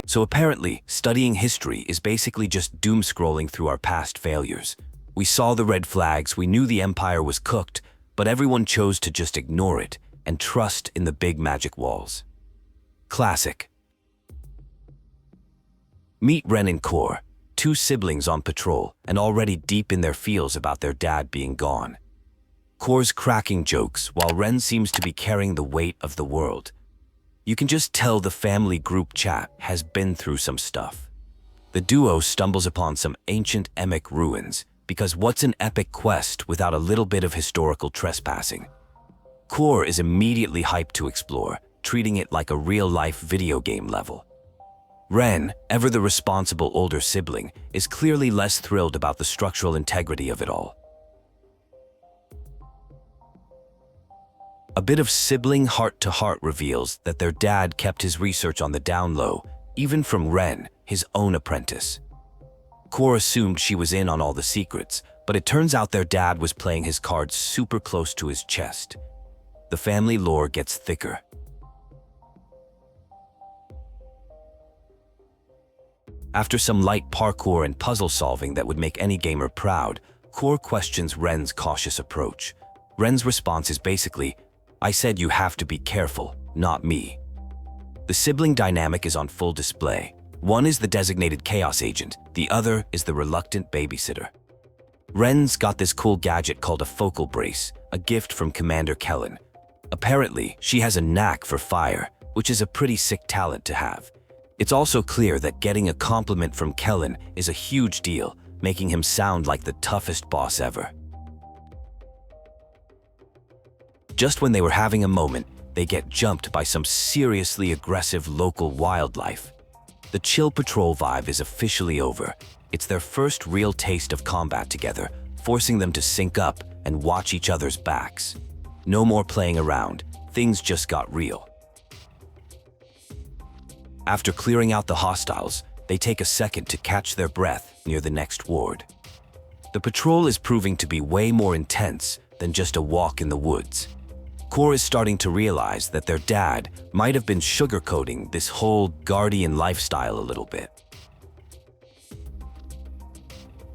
So apparently, studying history is basically just doom-scrolling through our past failures. We saw the red flags, we knew the empire was cooked, but everyone chose to just ignore it and trust in the big magic walls. Classic. Meet Ren and Kor, two siblings on patrol and already deep in their feels about their dad being gone. Kor's cracking jokes while Ren seems to be carrying the weight of the world. You can just tell the family group chat has been through some stuff. The duo stumbles upon some ancient Emic ruins, because what's an epic quest without a little bit of historical trespassing? Kor is immediately hyped to explore, treating it like a real-life video game level. Ren, ever the responsible older sibling, is clearly less thrilled about the structural integrity of it all. A bit of sibling heart-to-heart reveals that their dad kept his research on the down low, even from Ren, his own apprentice. Kor assumed she was in on all the secrets, but it turns out their dad was playing his cards super close to his chest. The family lore gets thicker. After some light parkour and puzzle solving that would make any gamer proud, Kor questions Ren's cautious approach. Ren's response is basically, "I said you have to be careful, not me." The sibling dynamic is on full display. One is the designated chaos agent, the other is the reluctant babysitter. Ren's got this cool gadget called a focal brace, a gift from Commander Kellen. Apparently, she has a knack for fire, which is a pretty sick talent to have. It's also clear that getting a compliment from Kellen is a huge deal, making him sound like the toughest boss ever. Just when they were having a moment, they get jumped by some seriously aggressive local wildlife. The chill patrol vibe is officially over. It's their first real taste of combat together, forcing them to sync up and watch each other's backs. No more playing around, things just got real. After clearing out the hostiles, they take a second to catch their breath near the next ward. The patrol is proving to be way more intense than just a walk in the woods. Kor is starting to realize that their dad might have been sugarcoating this whole guardian lifestyle a little bit.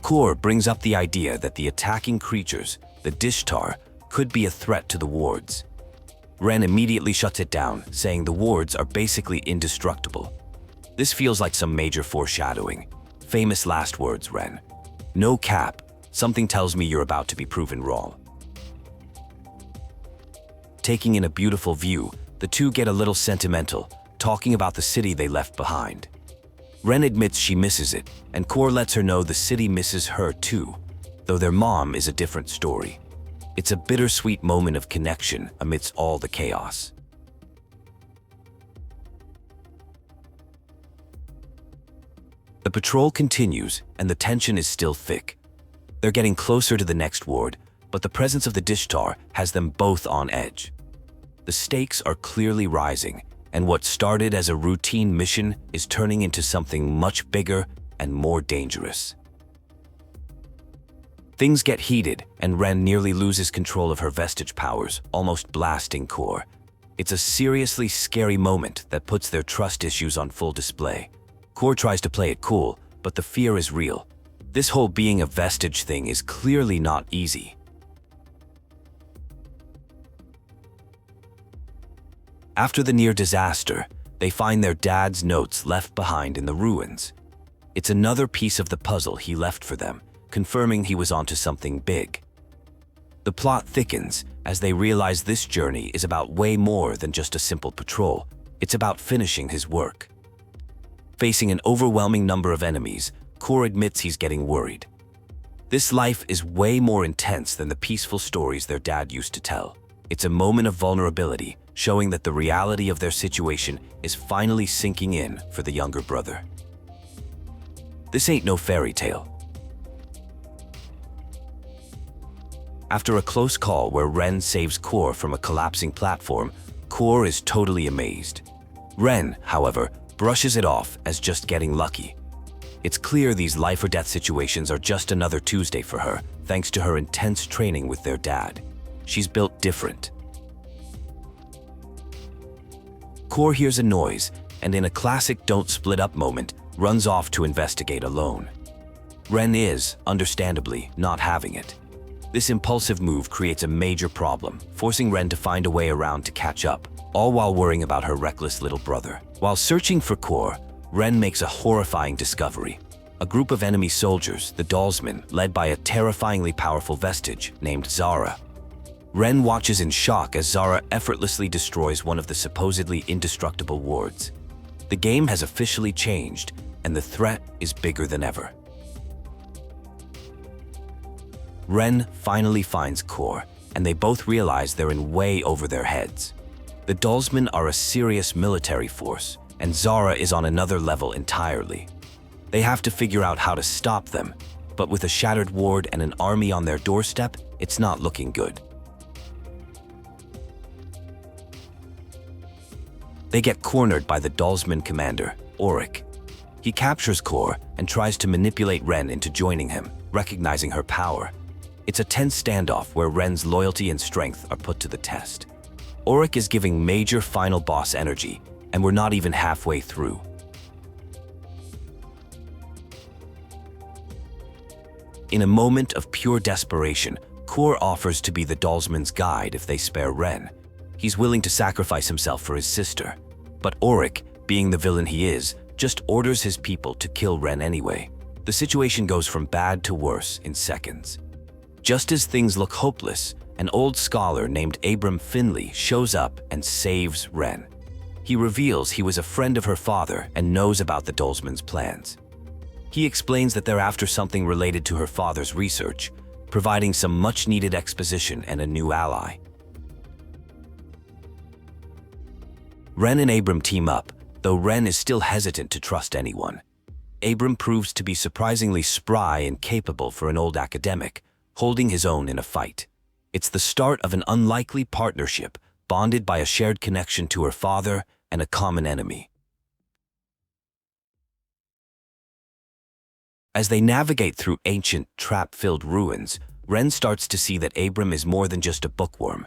Kor brings up the idea that the attacking creatures, the Dishtar, could be a threat to the wards. Ren immediately shuts it down, saying the wards are basically indestructible. This feels like some major foreshadowing. Famous last words, Ren. No cap, something tells me you're about to be proven wrong. Taking in a beautiful view, the two get a little sentimental, talking about the city they left behind. Ren admits she misses it, and Kor lets her know the city misses her too, though their mom is a different story. It's a bittersweet moment of connection amidst all the chaos. The patrol continues, and the tension is still thick. They're getting closer to the next ward, but the presence of the Dishtar has them both on edge. The stakes are clearly rising, and what started as a routine mission is turning into something much bigger and more dangerous. Things get heated, and Ren nearly loses control of her vestige powers, almost blasting Kor. It's a seriously scary moment that puts their trust issues on full display. Kor tries to play it cool, but the fear is real. This whole being a vestige thing is clearly not easy. After the near disaster, they find their dad's notes left behind in the ruins. It's another piece of the puzzle he left for them, confirming he was onto something big. The plot thickens as they realize this journey is about way more than just a simple patrol. It's about finishing his work. Facing an overwhelming number of enemies, Kor admits he's getting worried. This life is way more intense than the peaceful stories their dad used to tell. It's a moment of vulnerability, showing that the reality of their situation is finally sinking in for the younger brother. This ain't no fairy tale. After a close call where Ren saves Kor from a collapsing platform, Kor is totally amazed. Ren, however, brushes it off as just getting lucky. It's clear these life-or-death situations are just another Tuesday for her, thanks to her intense training with their dad. She's built different. Kor hears a noise and in a classic don't split up moment, runs off to investigate alone. Ren is, understandably, not having it. This impulsive move creates a major problem, forcing Ren to find a way around to catch up, all while worrying about her reckless little brother. While searching for Kor, Ren makes a horrifying discovery. A group of enemy soldiers, the Dalsmen, led by a terrifyingly powerful vestige named Zara. Ren watches in shock as Zara effortlessly destroys one of the supposedly indestructible wards. The game has officially changed, and the threat is bigger than ever. Ren finally finds Kor, and they both realize they're in way over their heads. The Dalsmen are a serious military force, and Zara is on another level entirely. They have to figure out how to stop them, but with a shattered ward and an army on their doorstep, it's not looking good. They get cornered by the Dalsman commander, Auric. He captures Kor and tries to manipulate Ren into joining him, recognizing her power. It's a tense standoff where Ren's loyalty and strength are put to the test. Auric is giving major final boss energy, and we're not even halfway through. In a moment of pure desperation, Kor offers to be the Dalsman's guide if they spare Ren. He's willing to sacrifice himself for his sister. But Auric, being the villain he is, just orders his people to kill Ren anyway. The situation goes from bad to worse in seconds. Just as things look hopeless, an old scholar named Abram Finlay shows up and saves Ren. He reveals he was a friend of her father and knows about the Dalsman's plans. He explains that they're after something related to her father's research, providing some much-needed exposition and a new ally. Ren and Abram team up, though Ren is still hesitant to trust anyone. Abram proves to be surprisingly spry and capable for an old academic, holding his own in a fight. It's the start of an unlikely partnership, bonded by a shared connection to her father and a common enemy. As they navigate through ancient, trap-filled ruins, Ren starts to see that Abram is more than just a bookworm.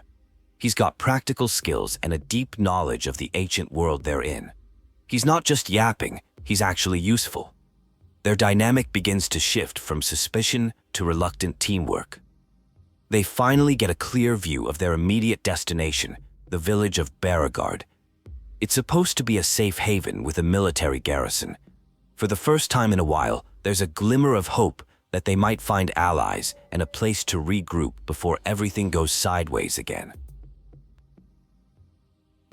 He's got practical skills and a deep knowledge of the ancient world they're in. He's not just yapping, he's actually useful. Their dynamic begins to shift from suspicion to reluctant teamwork. They finally get a clear view of their immediate destination, the village of Beauregard. It's supposed to be a safe haven with a military garrison. For the first time in a while, there's a glimmer of hope that they might find allies and a place to regroup before everything goes sideways again.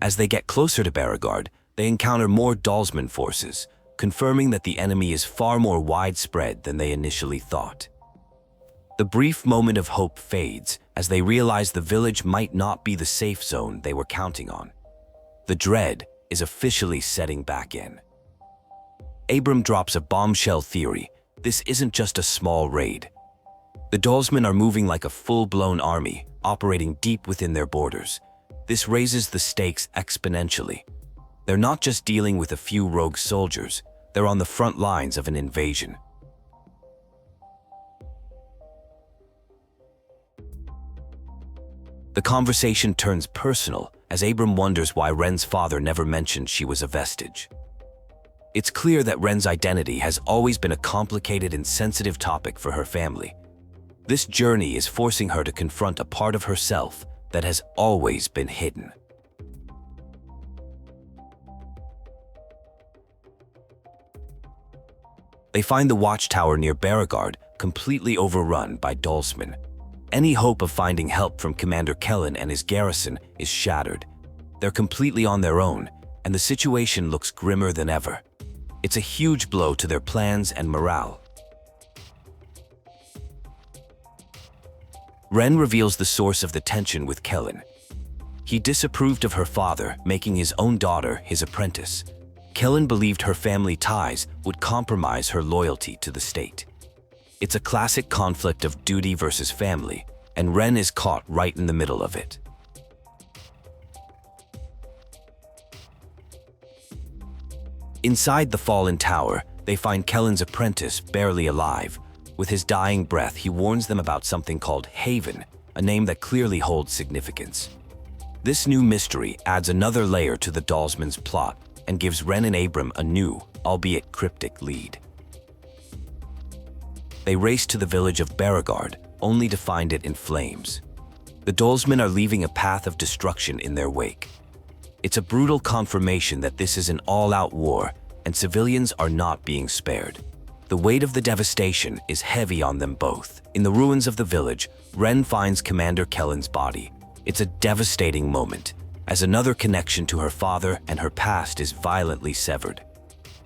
As they get closer to Beauregard, they encounter more Dalsman forces, confirming that the enemy is far more widespread than they initially thought. The brief moment of hope fades as they realize the village might not be the safe zone they were counting on. The dread is officially setting back in. Abram drops a bombshell theory. This isn't just a small raid. The Dalsmen are moving like a full-blown army, operating deep within their borders. This raises the stakes exponentially. They're not just dealing with a few rogue soldiers, they're on the front lines of an invasion. The conversation turns personal as Abram wonders why Ren's father never mentioned she was a vestige. It's clear that Ren's identity has always been a complicated and sensitive topic for her family. This journey is forcing her to confront a part of herself that has always been hidden. They find the watchtower near Beauregard completely overrun by Dalsmen. Any hope of finding help from Commander Kellen and his garrison is shattered. They're completely on their own, and the situation looks grimmer than ever. It's a huge blow to their plans and morale. Ren reveals the source of the tension with Kellen. He disapproved of her father, making his own daughter his apprentice. Kellen believed her family ties would compromise her loyalty to the state. It's a classic conflict of duty versus family, and Ren is caught right in the middle of it. Inside the fallen tower, they find Kellen's apprentice barely alive. With his dying breath, he warns them about something called Haven, a name that clearly holds significance. This new mystery adds another layer to the Dalsman's plot, and gives Ren and Abram a new, albeit cryptic, lead. They race to the village of Beauregard, only to find it in flames. The Dolsmen are leaving a path of destruction in their wake. It's a brutal confirmation that this is an all-out war, and civilians are not being spared. The weight of the devastation is heavy on them both. In the ruins of the village, Ren finds Commander Kellen's body. It's a devastating moment, as another connection to her father and her past is violently severed.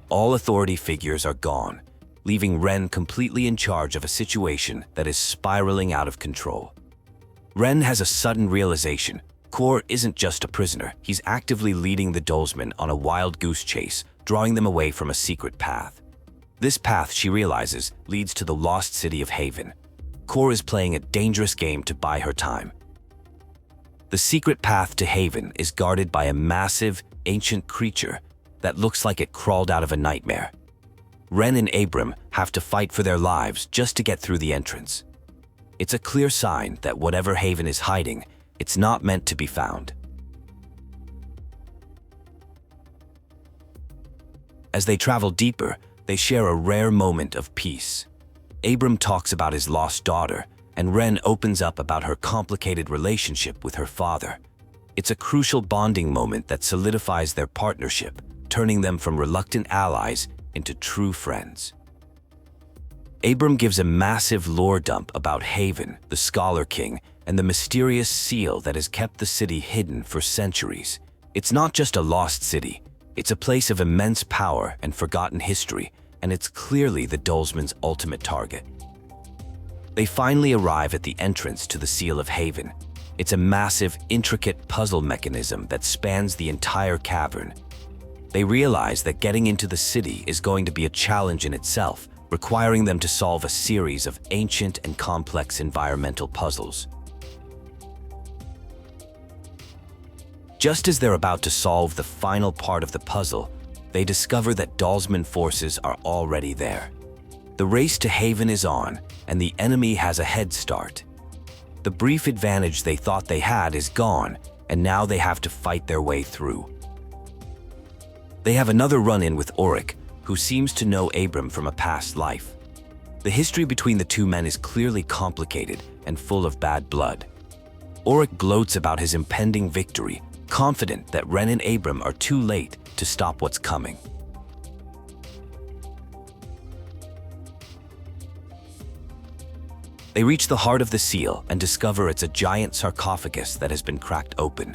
All authority figures are gone, leaving Ren completely in charge of a situation that is spiraling out of control. Ren has a sudden realization. Kor isn't just a prisoner, he's actively leading the Dolsmen on a wild goose chase, drawing them away from a secret path. This path, she realizes, leads to the lost city of Haven. Kor is playing a dangerous game to buy her time. The secret path to Haven is guarded by a massive, ancient creature that looks like it crawled out of a nightmare. Ren and Abram have to fight for their lives just to get through the entrance. It's a clear sign that whatever Haven is hiding, it's not meant to be found. As they travel deeper, they share a rare moment of peace. Abram talks about his lost daughter, and Ren opens up about her complicated relationship with her father. It's a crucial bonding moment that solidifies their partnership, turning them from reluctant allies into true friends. Abram gives a massive lore dump about Haven, the Scholar King, and the mysterious seal that has kept the city hidden for centuries. It's not just a lost city, it's a place of immense power and forgotten history, and it's clearly the Dolsmen's ultimate target. They finally arrive at the entrance to the Seal of Haven. It's a massive, intricate puzzle mechanism that spans the entire cavern. They realize that getting into the city is going to be a challenge in itself, requiring them to solve a series of ancient and complex environmental puzzles. Just as they're about to solve the final part of the puzzle, they discover that Dolsmen forces are already there. The race to Haven is on, and the enemy has a head start. The brief advantage they thought they had is gone, and now they have to fight their way through. They have another run-in with Auric, who seems to know Abram from a past life. The history between the two men is clearly complicated and full of bad blood. Auric gloats about his impending victory, confident that Ren and Abram are too late to stop what's coming. They reach the heart of the seal and discover it's a giant sarcophagus that has been cracked open.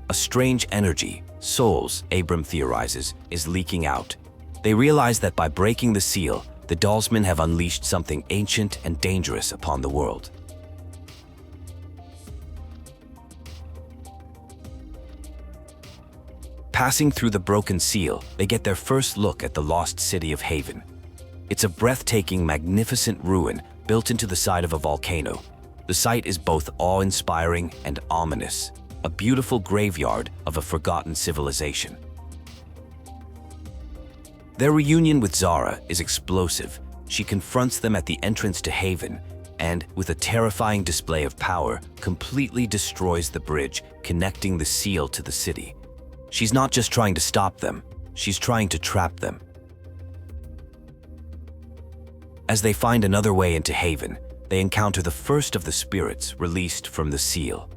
A strange energy, souls, Abram theorizes, is leaking out. They realize that by breaking the seal, the Dolsmen have unleashed something ancient and dangerous upon the world. Passing through the broken seal, they get their first look at the lost city of Haven. It's a breathtaking, magnificent ruin built into the side of a volcano. The sight is both awe-inspiring and ominous, a beautiful graveyard of a forgotten civilization. Their reunion with Zara is explosive. She confronts them at the entrance to Haven and, with a terrifying display of power, completely destroys the bridge connecting the seal to the city. She's not just trying to stop them, she's trying to trap them. As they find another way into Haven, they encounter the first of the spirits released from the seal.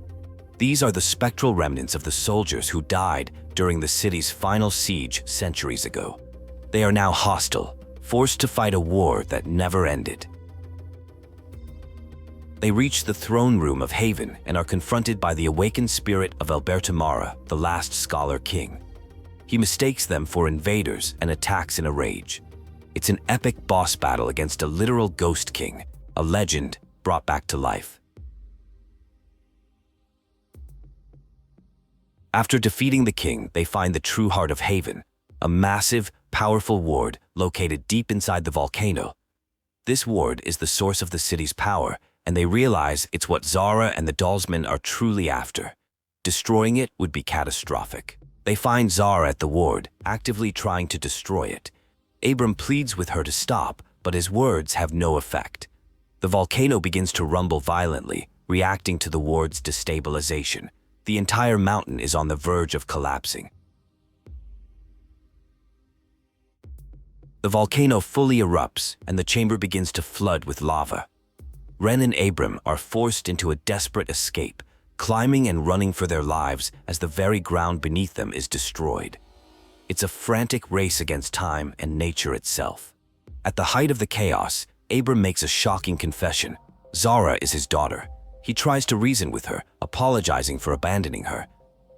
These are the spectral remnants of the soldiers who died during the city's final siege centuries ago. They are now hostile, forced to fight a war that never ended. They reach the throne room of Haven and are confronted by the awakened spirit of Albertamara, the last Scholar King. He mistakes them for invaders and attacks in a rage. It's an epic boss battle against a literal ghost king, a legend brought back to life. After defeating the king, they find the true heart of Haven, a massive, powerful ward located deep inside the volcano. This ward is the source of the city's power, and they realize it's what Zara and the Dolsmen are truly after. Destroying it would be catastrophic. They find Zara at the ward, actively trying to destroy it. Abram pleads with her to stop, but his words have no effect. The volcano begins to rumble violently, reacting to the ward's destabilization. The entire mountain is on the verge of collapsing. The volcano fully erupts, and the chamber begins to flood with lava. Ren and Abram are forced into a desperate escape, climbing and running for their lives as the very ground beneath them is destroyed. It's a frantic race against time and nature itself. At the height of the chaos, Abram makes a shocking confession. Zara is his daughter. He tries to reason with her, apologizing for abandoning her.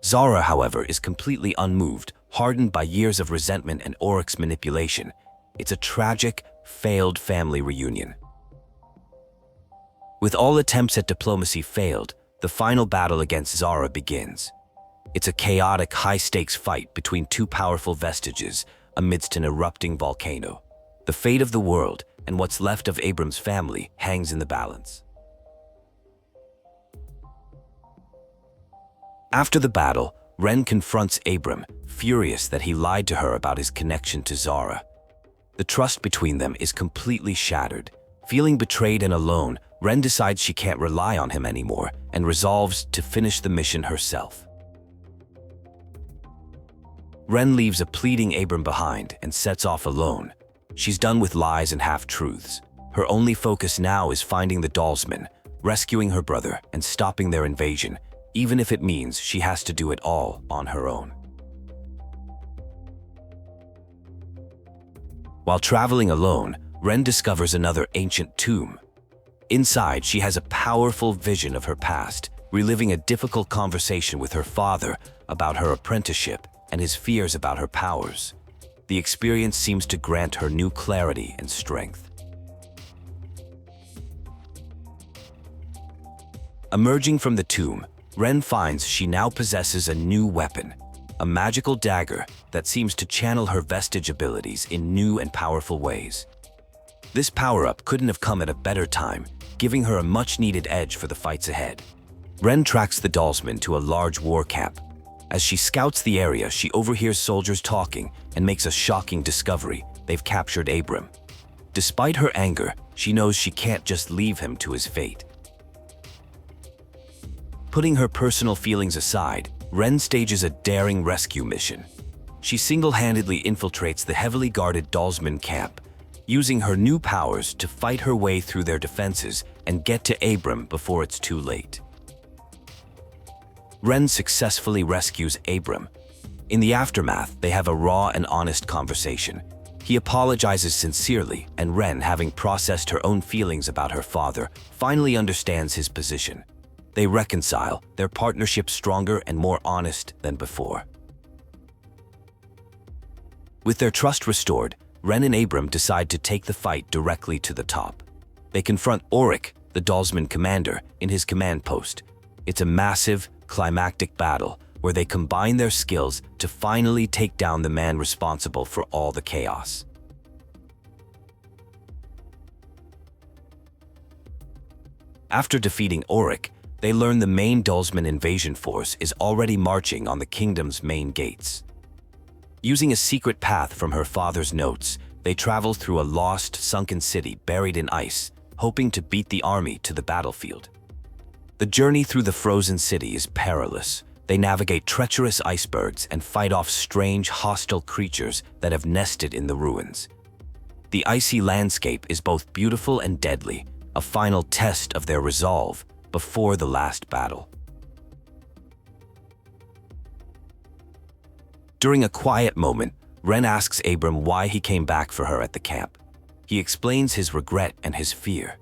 Zara, however, is completely unmoved, hardened by years of resentment and Oryx's manipulation. It's a tragic, failed family reunion. With all attempts at diplomacy failed, the final battle against Zara begins. It's a chaotic, high-stakes fight between two powerful vestiges amidst an erupting volcano. The fate of the world and what's left of Abram's family hangs in the balance. After the battle, Ren confronts Abram, furious that he lied to her about his connection to Zara. The trust between them is completely shattered. Feeling betrayed and alone, Ren decides she can't rely on him anymore and resolves to finish the mission herself. Ren leaves a pleading Abram behind and sets off alone. She's done with lies and half-truths. Her only focus now is finding the Dalsman, rescuing her brother, and stopping their invasion, even if it means she has to do it all on her own. While traveling alone, Ren discovers another ancient tomb. Inside, she has a powerful vision of her past, reliving a difficult conversation with her father about her apprenticeship and his fears about her powers. The experience seems to grant her new clarity and strength. Emerging from the tomb, Ren finds she now possesses a new weapon, a magical dagger that seems to channel her vestige abilities in new and powerful ways. This power-up couldn't have come at a better time, giving her a much-needed edge for the fights ahead. Ren tracks the Dalsman to a large war camp. As she scouts the area, she overhears soldiers talking and makes a shocking discovery: they've captured Abram. Despite her anger, she knows she can't just leave him to his fate. Putting her personal feelings aside, Ren stages a daring rescue mission. She single-handedly infiltrates the heavily guarded Dalsman camp, using her new powers to fight her way through their defenses and get to Abram before it's too late. Ren successfully rescues Abram. In the aftermath, they have a raw and honest conversation. He apologizes sincerely, and Ren, having processed her own feelings about her father, finally understands his position. They reconcile, their partnership stronger and more honest than before. With their trust restored, Ren and Abram decide to take the fight directly to the top. They confront Oryx, the Dalsman commander, in his command post. It's a massive, climactic battle where they combine their skills to finally take down the man responsible for all the chaos. After defeating Oryx, they learn the main Dalsman invasion force is already marching on the kingdom's main gates. Using a secret path from her father's notes, they travel through a lost, sunken city buried in ice, hoping to beat the army to the battlefield. The journey through the frozen city is perilous. They navigate treacherous icebergs and fight off strange, hostile creatures that have nested in the ruins. The icy landscape is both beautiful and deadly, a final test of their resolve before the last battle. During a quiet moment, Ren asks Abram why he came back for her at the camp. He explains his regret and his fear.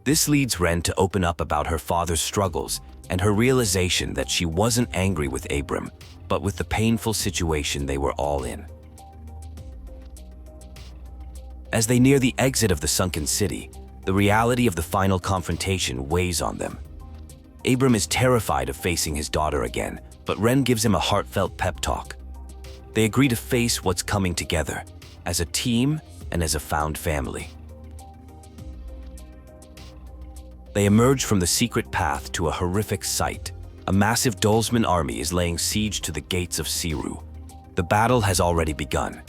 This leads Ren to open up about her father's struggles and her realization that she wasn't angry with Abram, but with the painful situation they were all in. As they near the exit of the sunken city, the reality of the final confrontation weighs on them. Abram is terrified of facing his daughter again, but Ren gives him a heartfelt pep talk. They agree to face what's coming together, as a team and as a found family. They emerge from the secret path to a horrific sight. A massive Dalsman army is laying siege to the gates of Siru. The battle has already begun.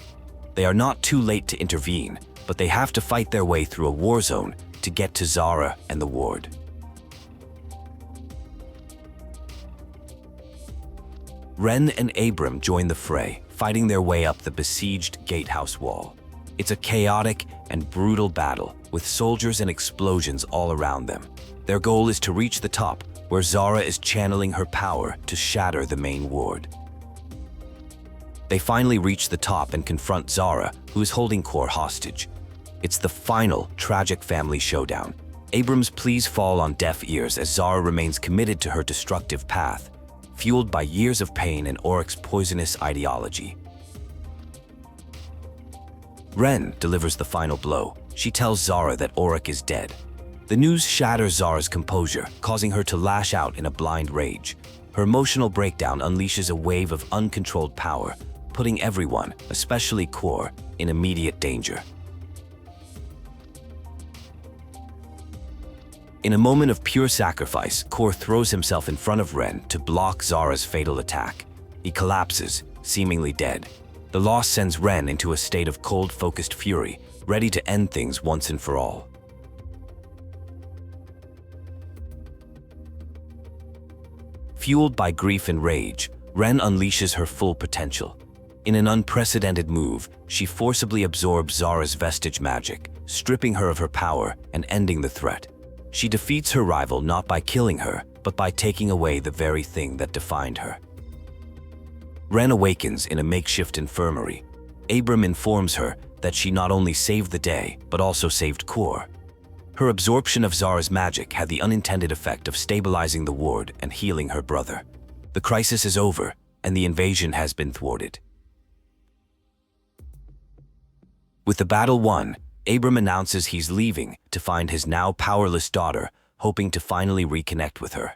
They are not too late to intervene, but they have to fight their way through a war zone to get to Zara and the ward. Ren and Abram join the fray, fighting their way up the besieged gatehouse wall. It's a chaotic and brutal battle, with soldiers and explosions all around them. Their goal is to reach the top, where Zara is channeling her power to shatter the main ward. They finally reach the top and confront Zara, who is holding Kor hostage. It's the final, tragic family showdown. Abram's pleas fall on deaf ears as Zara remains committed to her destructive path, fueled by years of pain and Oric's poisonous ideology. Ren delivers the final blow. She tells Zara that Oric is dead. The news shatters Zara's composure, causing her to lash out in a blind rage. Her emotional breakdown unleashes a wave of uncontrolled power, putting everyone, especially Kor, in immediate danger. In a moment of pure sacrifice, Kor throws himself in front of Ren to block Zara's fatal attack. He collapses, seemingly dead. The loss sends Ren into a state of cold, focused fury, ready to end things once and for all. Fueled by grief and rage, Ren unleashes her full potential. In an unprecedented move, she forcibly absorbs Zara's vestige magic, stripping her of her power and ending the threat. She defeats her rival not by killing her, but by taking away the very thing that defined her. Ren awakens in a makeshift infirmary. Abram informs her that she not only saved the day, but also saved Kor. Her absorption of Zara's magic had the unintended effect of stabilizing the ward and healing her brother. The crisis is over, and the invasion has been thwarted. With the battle won, Abram announces he's leaving to find his now powerless daughter, hoping to finally reconnect with her.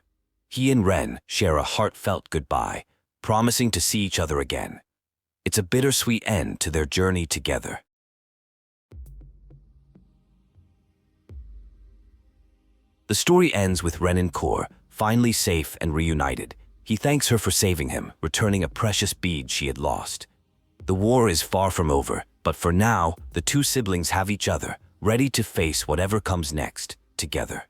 He and Ren share a heartfelt goodbye, promising to see each other again. It's a bittersweet end to their journey together. The story ends with Ren and Kor finally safe and reunited. He thanks her for saving him, returning a precious bead she had lost. The war is far from over, but for now, the two siblings have each other, ready to face whatever comes next, together.